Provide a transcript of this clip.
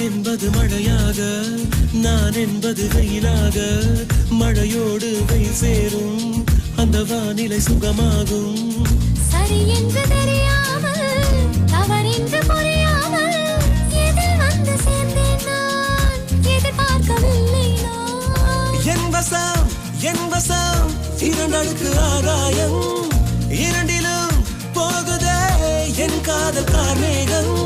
என்பது மழையாக, நான் என்பது வெயிலாக, மழையோடு வெயில் சேரும் அந்த வானிலை சுகமாகும். சரி என்று தெரியாமல், தவறென்று புரியாமல், எதில் வந்து சேர்ந்தேன் நான், எதிர்பார்க்கவில்லை நான். என் வசம் இரண்டடுக்கு ஆகாயம், இரண்டிலும் போகுதே என் காதல் கார்மேகம்.